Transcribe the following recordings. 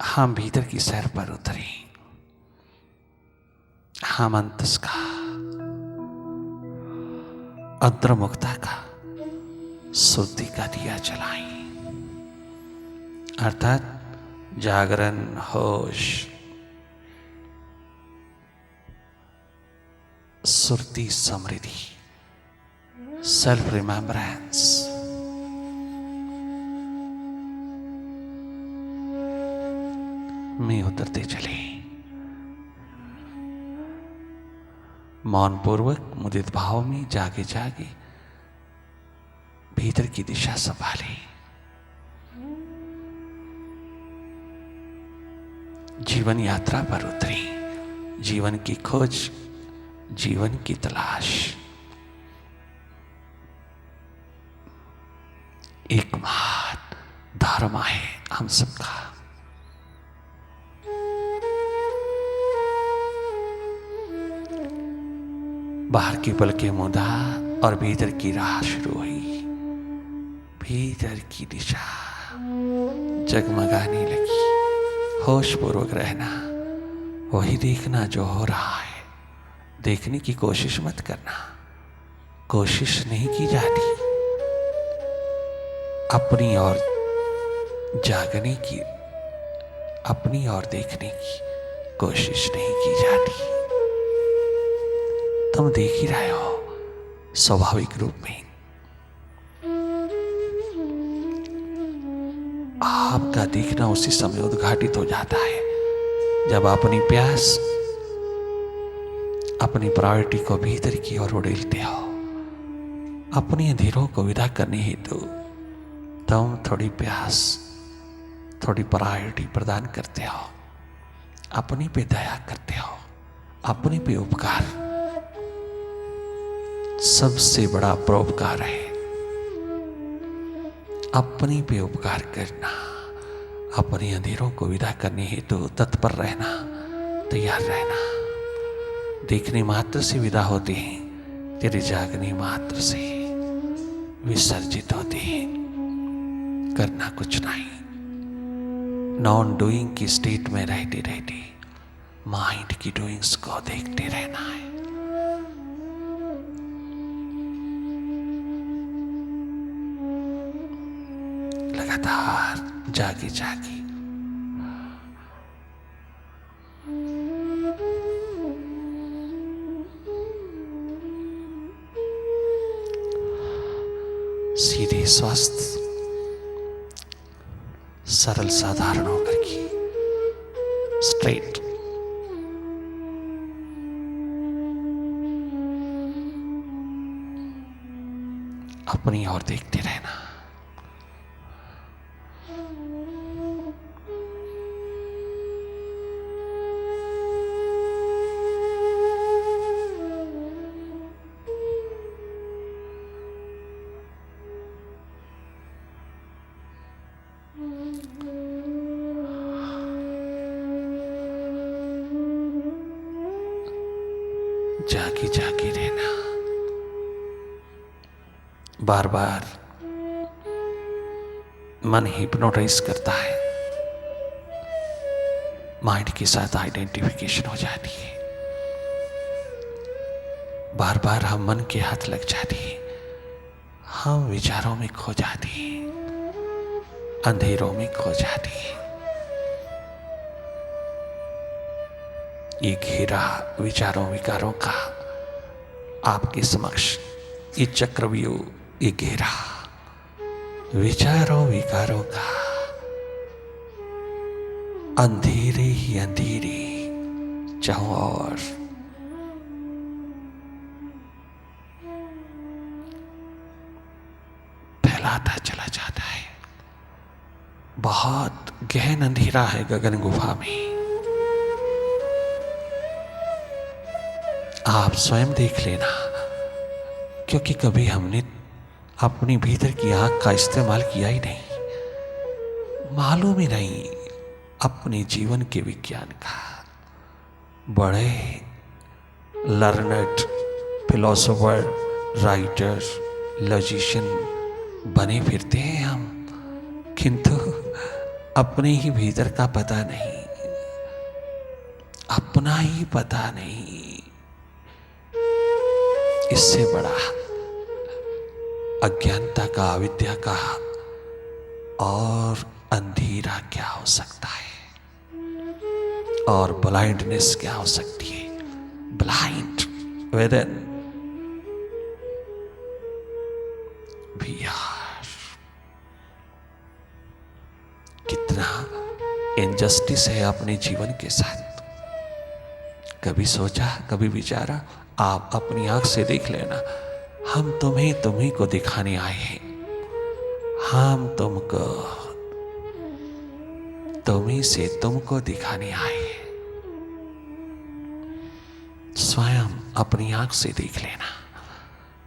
हम भीतर की सैर पर उतरे, हम अंतस का, अंतर्मुखता का, सुरती का दिया जलाएं, अर्थात जागरण, होश, सुरती, समृद्धि, सेल्फ रिमेम्बरेंस में उतरते चले। मौन पूर्वक मुदित भाव में जागे जागे भीतर की दिशा संभाले। जीवन यात्रा पर उतरे, जीवन की खोज, जीवन की तलाश। एक महान धर्म है हम सबका। बाहर की पलकें मुदा और भीतर की राह शुरू हुई। भीतर की दिशा जगमगाने लगी। होश पूर्वक रहना, वही देखना जो हो रहा है। देखने की कोशिश मत करना, कोशिश नहीं की जाती। अपनी ओर जागने की, अपनी ओर देखने की कोशिश नहीं की जाती। तुम देख ही रहे हो स्वाभाविक रूप में। आपका देखना उसी समय उद्घाटित हो जाता है जब अपनी प्यास, अपनी प्रायोरिटी को भीतर की ओर उड़ेलते हो। अपनी अंधेरों को विदा करने हेतु तुम थोड़ी प्यास, थोड़ी प्रायोरिटी प्रदान करते हो। अपने पे दया करते हो, अपने पे उपकार। सबसे बड़ा परोपकार है अपने पे उपकार करना। अपने अंधेरों को विदा करने हेतु तत्पर रहना, तैयार रहना। देखने मात्र से विदा होते हैं, तेरे जागने मात्र से विसर्जित होते हैं। करना कुछ नहीं। नॉन डूइंग की स्टेट में रहते रहते माइंड की डूइंग्स को देखते रहना है। लगातार जागे जागे सीधे, स्वस्थ, सरल, साधारण होकर के स्ट्रेट अपनी ओर देखते रहना। जागे जागे रहना। बार बार मन हिप्नोटाइज करता है, माइंड के साथ आइडेंटिफिकेशन हो जाती है। बार बार हम मन के हाथ लग जाते हैं, हम विचारों में खो जाते हैं, अंधेरों में खो जाते हैं। ये घेरा विचारों विकारों का आपके समक्ष, ये चक्रव्यूह, ये घेरा विचारों विकारों का, अंधेरे ही अंधेरे चारों ओर फैलाता चला जाता है। बहुत गहन अंधेरा है गगन गुफा में। आप स्वयं देख लेना, क्योंकि कभी हमने अपनी भीतर की आंख का इस्तेमाल किया ही नहीं। मालूम ही नहीं अपने जीवन के विज्ञान का। बड़े लर्नड फिलोसोफर, राइटर, लॉजिशियन बने फिरते हैं हम, किंतु अपने ही भीतर का पता नहीं, अपना ही पता नहीं। इससे बड़ा अज्ञानता का, अविद्या का और अंधेरा क्या हो सकता है? और ब्लाइंडनेस क्या हो सकती है? ब्लाइंड वेदन भी यार, कितना इनजस्टिस है अपने जीवन के साथ। कभी सोचा, कभी विचारा? आप अपनी आंख से देख लेना। हम तुम्ही को दिखाने आए हैं। हम तुमको, तुम्ही से तुमको दिखाने आए हैं। स्वयं अपनी आंख से देख लेना,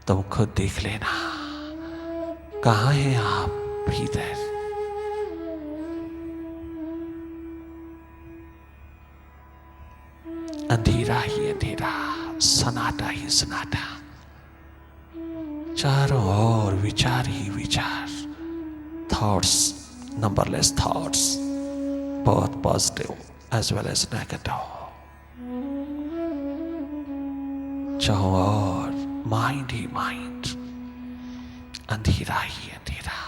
तुम खुद देख लेना। कहाँ हैं आप? भीतर। अंधेरा ही अंधेरा, सन्नाटा ही सन्नाटा, चारों ओर विचार ही विचार। Thoughts, numberless thoughts, both positive as well as negative. चारों ओर माइंड ही माइंड, अंधेरा ही अंधेरा।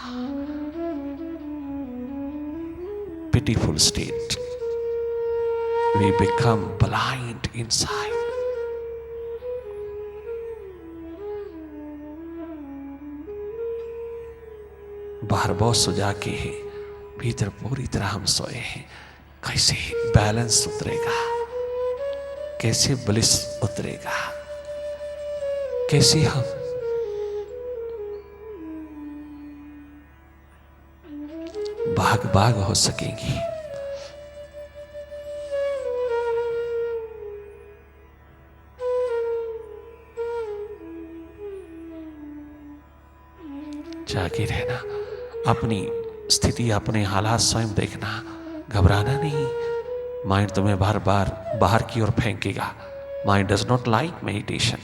Pitiful state. We become blind inside. बाहर बहुत सुजा के हैं, भीतर पूरी तरह हम सोए हैं। कैसे बैलेंस उतरेगा? कैसे ब्लिस उतरेगा? कैसे हम भाग भाग हो सकेंगे? जागे रहना, अपनी स्थिति, अपने हालात स्वयं देखना, घबराना नहीं। माइंड तुम्हें बार बार बाहर की ओर फेंकेगा। Mind does not like meditation,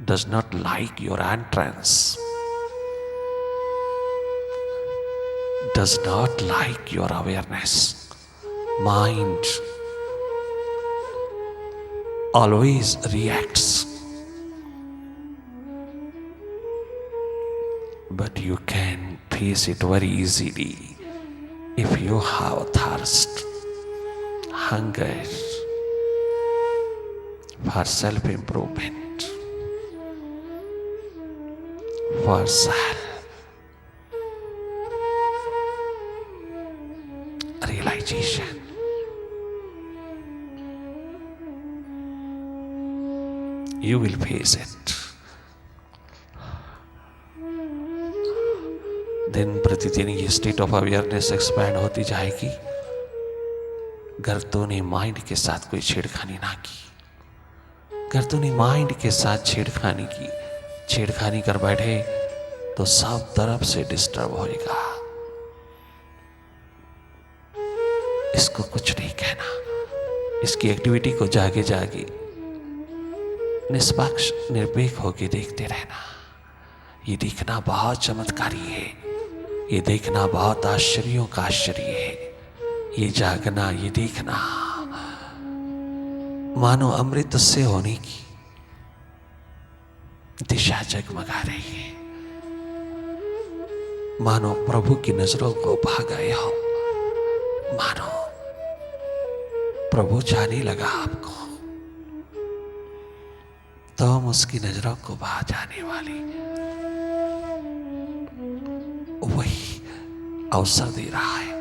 does not like your entrance, does not like your awareness. Mind always reacts, but you can face it very easily if you have thirst, hunger for self-improvement, for self realization. You will face it. दिन प्रतिदिन ये state of awareness expand होती जाएगी। अगर तूने mind के साथ कोई छेड़खानी ना की, अगर तूने माइंड के साथ छेड़खानी की, छेड़खानी कर बैठे तो सब तरफ से डिस्टर्ब होएगा। इसको कुछ नहीं कहना, इसकी एक्टिविटी को जागे जागे निष्पक्ष निरपेक्ष होके देखते रहना। ये देखना बहुत चमत्कारी है, ये देखना बहुत आश्चर्यों का आश्चर्य है। ये जागना, ये देखना मानो अमृत से होने की दिशा जगमगा रही है, मानो प्रभु की नजरों को भा गए हो, मानो प्रभु जाने लगा आपको, तो हम उसकी नजरों को भा जाने वाली वही अवसर दे रहा है,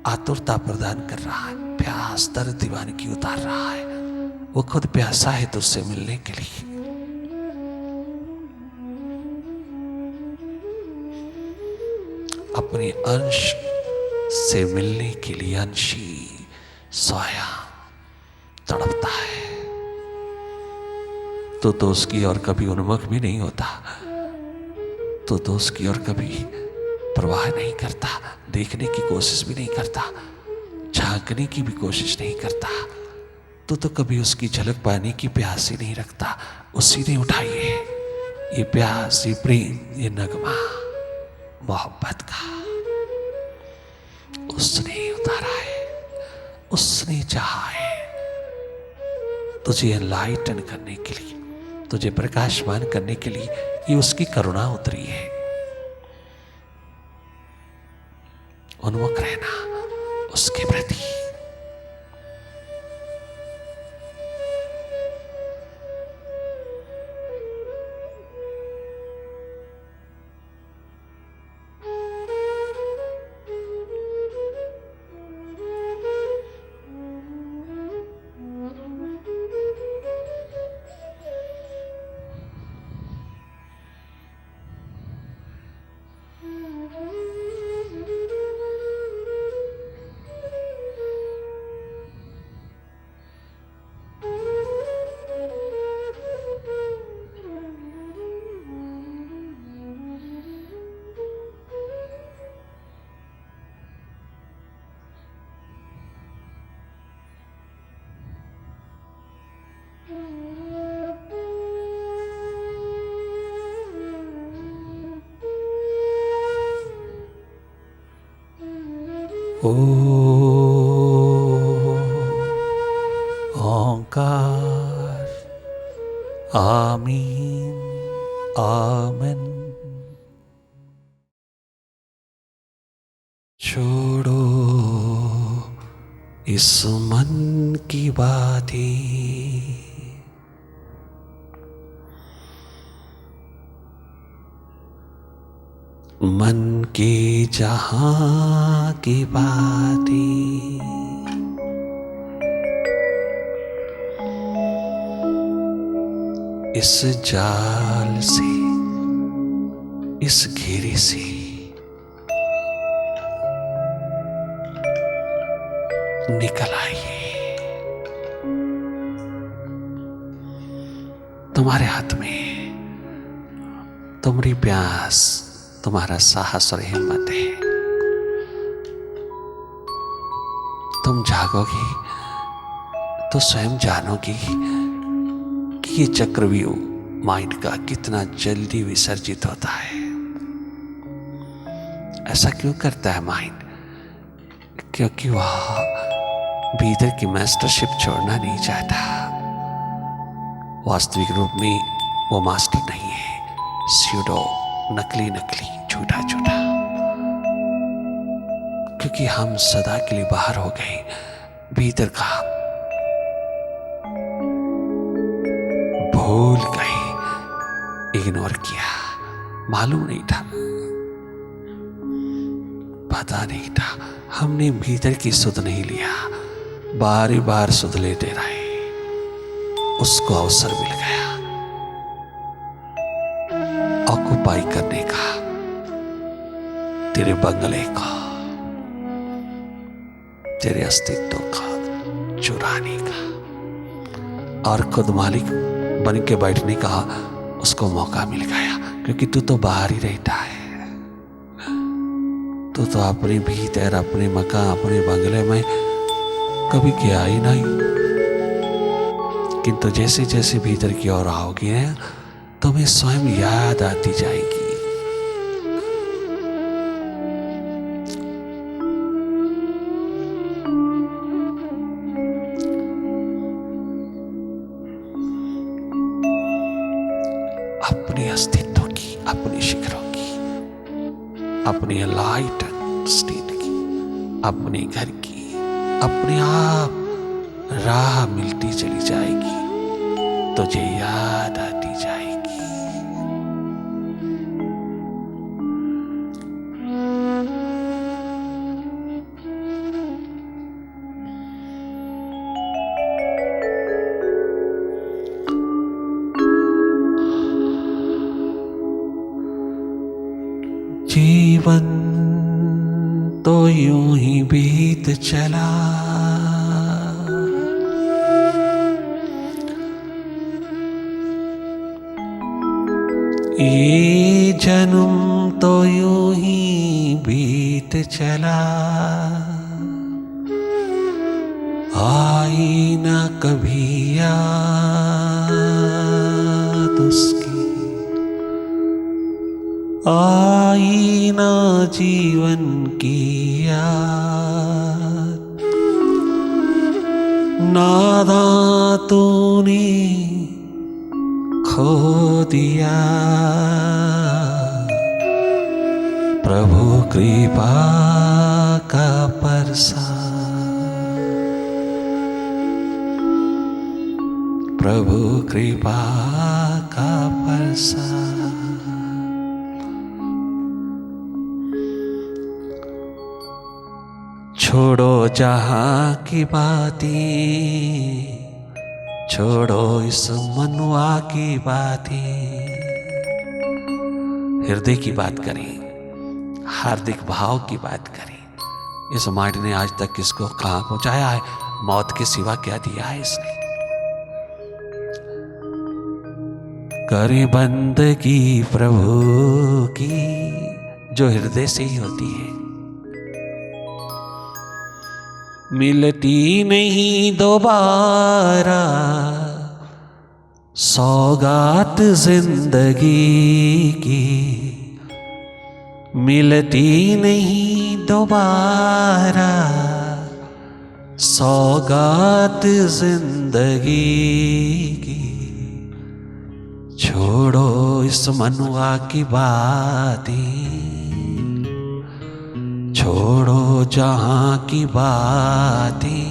आतुरता प्रदान कर रहा है, प्यास दर्द दीवानगी उतार रहा है। वो खुद प्यासा है तुझसे मिलने के लिए। अपने अंश से मिलने के लिए अंशी सोया तड़पता है, तो उसकी ओर कभी उन्मुख भी नहीं होता, तो उसकी ओर कभी परवाह नहीं करता, देखने की कोशिश भी नहीं करता, झांकने की भी कोशिश नहीं करता, तो कभी उसकी झलक पाने की प्यास ही नहीं रखता। उसी ने उठाई है ये प्यास, ये प्रेम, ये नगमा मोहब्बत का। उसने उतारा है, उसने चाहा है तुझे एनलाइटन करने के लिए, तुझे प्रकाशमान करने के लिए। ये उसकी करुणा उतरी है। उन्मुख रहना उसके प्रति। ओ ओंकार, आमीन आमन। छोड़ो इस मन की बातें, मन के जहां की बातें, इस जाल से, इस घेरे से निकल आइए। तुम्हारे हाथ में तुम्हारी प्यास, तुम्हारा साहस और हिम्मत है। तुम जागोगी तो स्वयं जानोगी कि ये चक्रव्यूह माइंड का कितना जल्दी विसर्जित होता है। ऐसा क्यों करता है माइंड? क्योंकि वह भीतर की मास्टरशिप छोड़ना नहीं चाहता। वास्तविक रूप में वो मास्टर नहीं है, स्यूडो, नकली नकली, झूठा झूठा। क्योंकि हम सदा के लिए बाहर हो गए, भीतर का भूल गए, इग्नोर किया, मालूम नहीं था, पता नहीं था। हमने भीतर की सुध नहीं लिया, बार बार सुध लेते रहे। उसको अवसर मिल गया ऑक्युपाई करने का, तेरे बंगले का, तेरे अस्तित्व का चुराने का, और खुद मालिक बन के बैठने का उसको मौका मिल गया। क्योंकि तू तो बाहर ही रहता है, तू तो अपने भीतर, अपने मकान, अपने बंगले में कभी गया ही नहीं। किंतु जैसे जैसे भीतर की ओर आओगी ना, तुम्हें स्वयं याद आती जाएगी। अपने अस्तित्व की, अपने शिखरों की, अपने लाइट स्टेट की, अपने घर की, अपने आप राह मिलती चली जाएगी, तुझे याद आती जाएगी। जीवन तो यूं ही बीत चला, ये जन्म तो यूं ही बीत चला, आई ना कभी याद उसकी, आई ना जीवन की याद, नादा तूने खो दिया। प्रभु कृपा का प्रसाद, प्रभु कृपा का प्रसाद। छोड़ो जहां की बातें, छोड़ो इस मनुआ की बातें, हृदय की बात करें, हार्दिक भाव की बात करें। इस माटी ने आज तक किसको कहां पहुंचाया है? मौत के सिवा क्या दिया है इसने? करे बंदगी प्रभु की जो हृदय से ही होती है। मिलती नहीं दोबारा सौगात जिंदगी की, मिलती नहीं दोबारा सौगात जिंदगी की। छोड़ो इस मनुआ की बातें, छोड़ो जहां की बातें,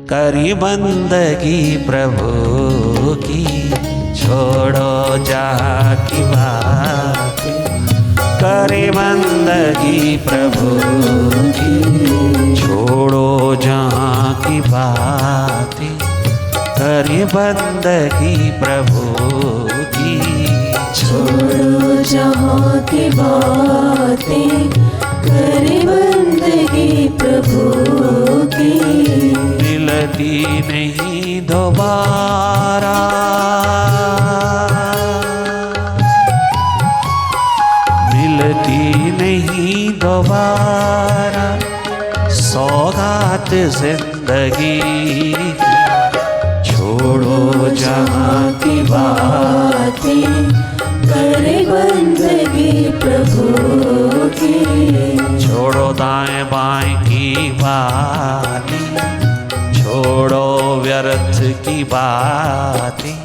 करी बंदगी प्रभु की। छोड़ो जहां की बातें, करे बंदगी प्रभु की। छोड़ो जहां की बातें, करे बंदगी प्रभु की। छोड़ो जहां की बातें, करे बंदगी प्रभु की। मिलती नहीं दोबारा मिलती नहीं दोबारा सौगात जिंदगी की। छोड़ो जहां की बातें, करे बंदगी प्रभु की। छोड़ो दाएं बाएं की बातें, छोड़ो व्यर्थ की बातें,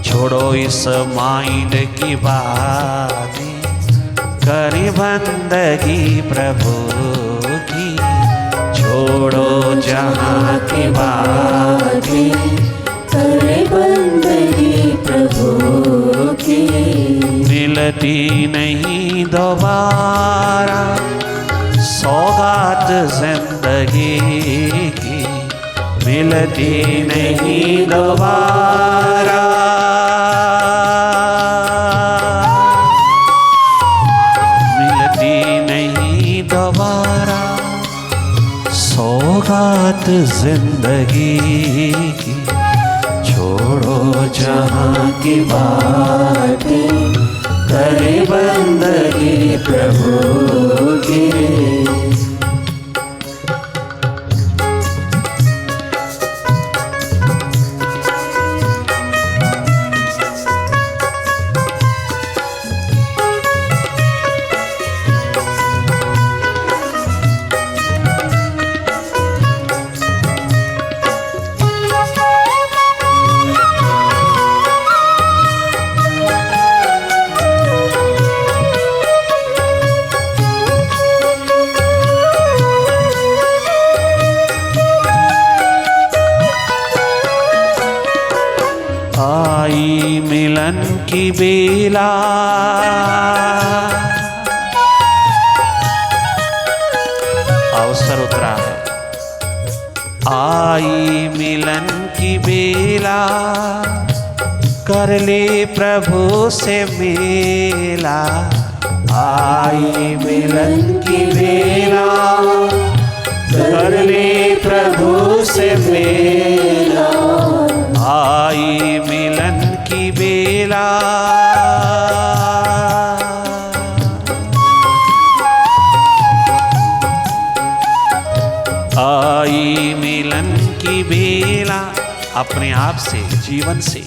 छोड़ो इस माइंड की बातें, करी बंदगी प्रभु की। छोड़ो जहां की बातें, करे बंदगी प्रभु की। मिलती नहीं दोबारा सौगात जिंदगी की। मिलती नहीं दोबारा मिलती नहीं दोबारा सौगात जिंदगी की। छोड़ो जहां की बातें, करे बंदगी प्रभु की। आई मिलन की बेला, अवसर उतरा है। आई मिलन की बेला, कर ले प्रभु से मेला। आई मिलन की बेला, कर ले प्रभु से मेला। आई मिलन की बेला, आई मिलन की बेला। अपने आप से, जीवन से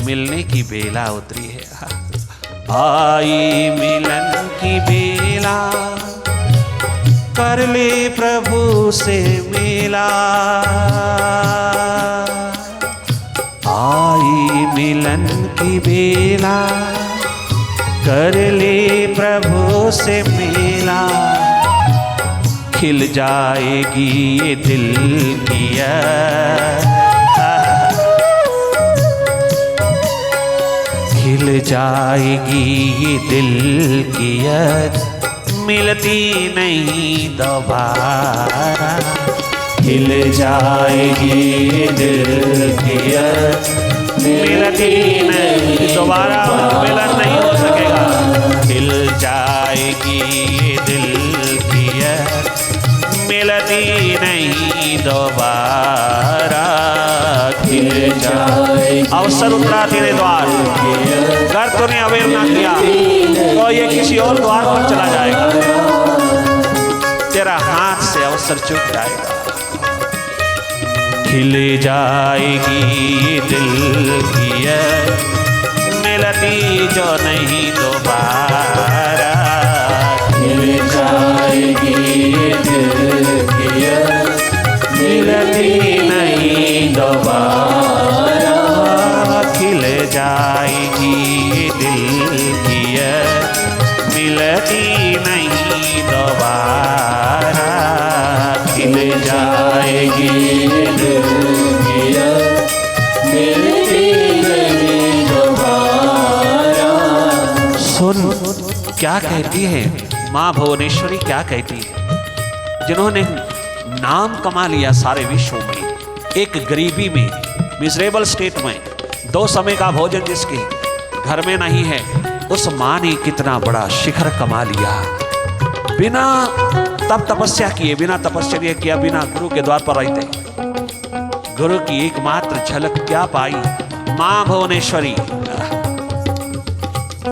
मिलने की बेला उतरी है। आई मिलन की बेला, कर ले प्रभु से मिला। आई मिलन की बेला, कर ले प्रभु से मिला। खिल जाएगी ये दिल की खिल जाएगी ये दिल की मिलती नहीं दोबारा। खिल जाएगी ये दिल की मिलती नहीं दोबारा, मिलन नहीं हो सकेगा। खिल जाएगी ये दिल की मिलती नहीं दोबारा। खिल जाएगी। अवसर उतरा तेरे द्वार, अगर तूने अवेयर ना किया तो ये किसी और द्वार पर चला जाएगा। तेरा हाथ से अवसर चूक जाएगा। खिल जाएगी ये दिल की मिलती जो नहीं दोबारा। खिल जाएगी ये दिल की मिलती नहीं दोबारा। खिल जाएगी ये दिल की मिलती नहीं दोबारा। खिल जाएगी ये दिल की मिलती नहीं दोबारा। सुन क्या कहती है माँ भुवनेश्वरी, क्या कहती है? जिन्होंने नाम कमा लिया सारे विश्व में, एक गरीबी में, मिजरेबल स्टेट में, 2 समय का भोजन जिसके घर में नहीं है, उस माँ ने कितना बड़ा शिखर कमा लिया। बिना तब तपस्या किए, बिना तपस्या किया, बिना गुरु के द्वार पर रहते, गुरु की एकमात्र झलक क्या पाई माँ भुवनेश्वरी।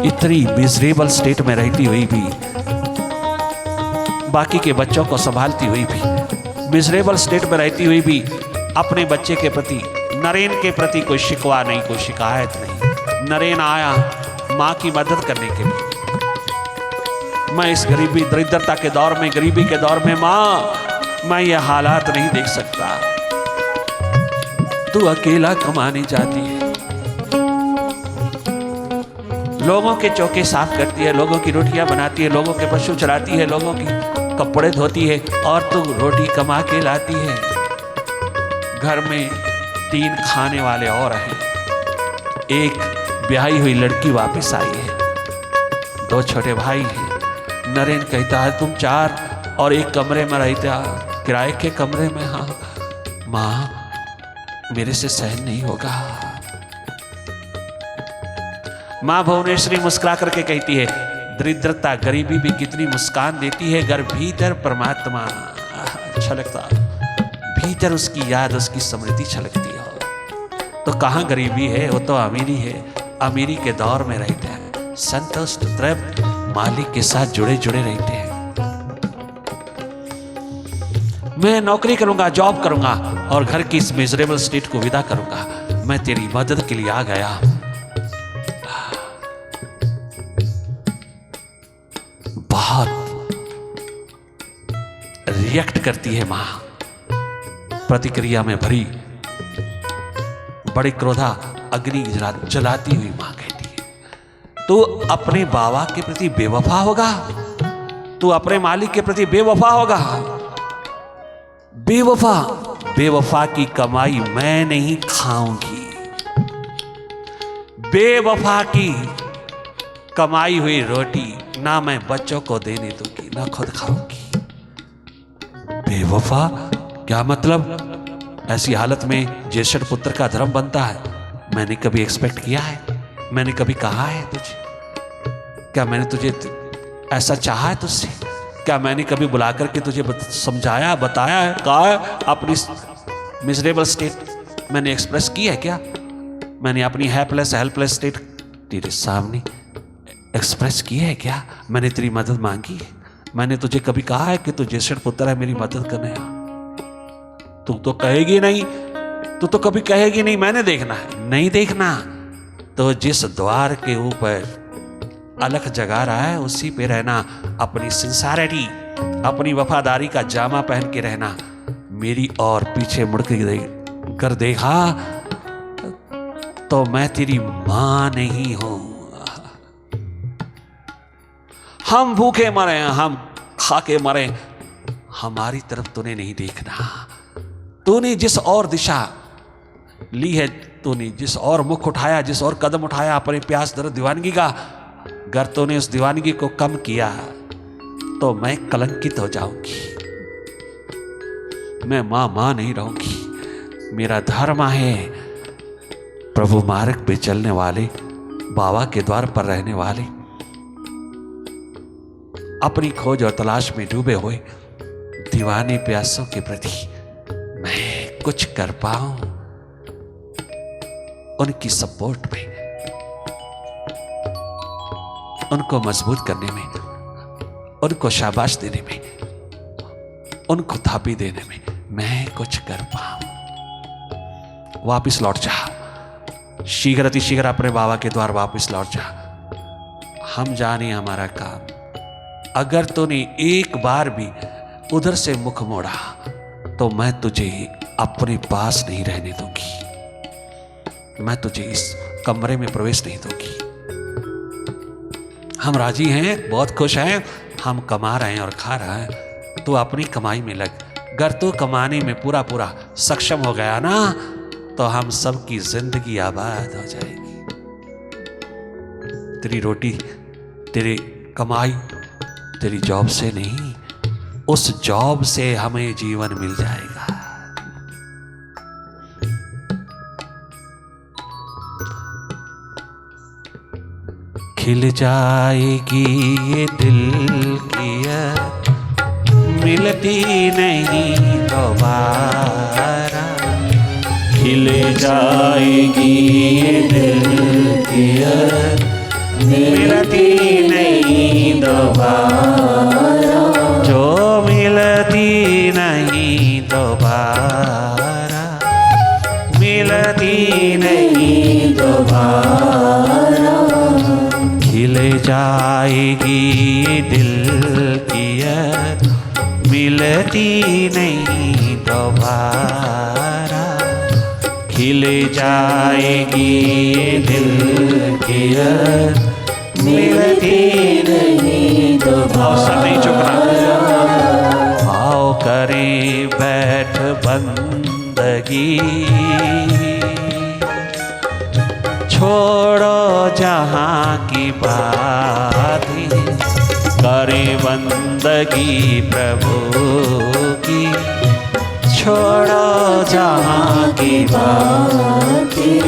इतनी मिजरेबल स्टेट में रहती हुई भी, बाकी के बच्चों को संभालती हुई भी, मिजरेबल स्टेट में रहती हुई भी, अपने बच्चे के प्रति, नरेन के प्रति कोई शिकवा नहीं, कोई शिकायत नहीं। नरेन आया माँ की मदद करने के लिए। मैं इस गरीबी दरिद्रता के दौर में, गरीबी के दौर में माँ, मैं ये हालात नहीं देख सकता। तू अकेला कमाने जाती है, लोगों के चौके साफ करती है, लोगों की रोटियां बनाती है, लोगों के पशु चराती है, लोगों की कपड़े धोती है, और तू रोटी कमा के लाती है। घर में 3 खाने वाले और हैं, एक ब्याही हुई लड़की वापस आई है, 2 छोटे भाई हैं। नरेन कहता है तुम 4 और एक कमरे में रहते, किराए के कमरे में। हाँ माँ, मेरे से सहन नहीं होगा। माँ भुवनेश्वरी मुस्कुरा करके कहती है, दरिद्रता गरीबी भी कितनी मुस्कान देती है, घर भीतर परमात्मा छलकता, भीतर उसकी याद, उसकी स्मृति छलकती है। तो कहाँ गरीबी है, वो तो अमीरी है। अमीरी के दौर में रहते हैं, संतुष्ट तृप्त मालिक के साथ जुड़े जुड़े रहते हैं। मैं नौकरी करूंगा, जॉब करूंगा और घर की इस मिजरेबल स्टेट को विदा करूंगा। मैं तेरी मदद के लिए आ गया। बहुत रिएक्ट करती है मां, प्रतिक्रिया में भरी, बड़ी क्रोधा अग्नि जलाती हुई मां कहती है, तू अपने बाबा के प्रति बेवफा होगा, तू अपने मालिक के प्रति बेवफा होगा। बेवफा, बेवफा की कमाई मैं नहीं खाऊंगी, बेवफा की कमाई हुई रोटी ना मैं बच्चों को देने दूंगी, ना खुद खाऊंगी। बेवफा क्या मतलब? ऐसी हालत में ज्येष्ठ पुत्र का धर्म बनता है। मैंने कभी एक्सपेक्ट किया है? मैंने कभी कहा है तुझे? क्या मैंने तुझे ऐसा चाहा है तुझसे? क्या मैंने कभी बुला करके तुझे समझाया, बताया है, कहा है अपनी मिजरेबल स्टेट मैंने एक्सप्रेस की है क्या? मैंने अपनी हेल्पलेस स्टेट तेरे सामने एक्सप्रेस की है क्या? मैंने तेरी मदद मांगी है? मैंने तुझे कभी कहा है कि तू ज्येष्ठ पुत्र है, मेरी मदद करने आ? तू तो कहेगी नहीं, तू तो कभी कहेगी नहीं मैंने देखना है। नहीं देखना तो जिस द्वार के ऊपर अलख जगा रहा है उसी पे रहना, अपनी सिंसारिटी, अपनी वफादारी का जामा पहन के रहना। मेरी और पीछे मुड़ कर देखा तो मैं तेरी मां नहीं हूं। हम भूखे मरे, हम खाके मरे, हमारी तरफ तूने नहीं देखना। तूने जिस और दिशा ली है, तूने जिस और मुख उठाया, जिस और कदम उठाया अपने प्यास दर्द दीवानगी का, अगर तूने उस दीवानगी को कम किया तो मैं कलंकित हो जाऊंगी। मैं मां नहीं रहूंगी। मेरा धर्म है प्रभु मार्ग पे चलने वाले, बाबा के द्वार पर रहने वाले, अपनी खोज और तलाश में डूबे हुए दीवाने प्यासों के प्रति मैं कुछ कर पाऊं, उनकी सपोर्ट में, उनको मजबूत करने में, उनको शाबाश देने में, उनको थापी देने में मैं कुछ कर पाऊं। वापिस लौट जा, शीघ्र अति शीघ्र अपने बाबा के द्वार वापिस लौट जा। हम जाने हमारा काम। अगर तूने एक बार भी उधर से मुख मोड़ा तो मैं तुझे अपने पास नहीं रहने दूंगी, मैं तुझे इस कमरे में प्रवेश नहीं दूंगी। हम राजी हैं, बहुत खुश हैं, हम कमा रहे हैं और खा रहे हैं, तू अपनी कमाई में लग। अगर तू कमाने में पूरा पूरा सक्षम हो गया ना तो हम सबकी जिंदगी आबाद हो जाएगी। तेरी रोटी, तेरी कमाई, तेरी जॉब से नहीं, उस जॉब से हमें जीवन मिल जाएगा। खिल जाएगी ये दिल की मिलती नहीं दोबारा। खिल जाएगी ये दिल की मिलती नहीं दोबारा, जो मिलती नहीं दोबारा, मिलती नहीं दोबारा। खिल जाएगी ये दिल की मिलती नहीं दोबारा। खिल जाएगी ये दिल की मिलती नहीं दोबारा। नहीं चुकना। आओ करें बैठ बंदगी, छोड़ो जहां की बातें, करें बंदगी प्रभु की, छोड़ो जहां की बातें।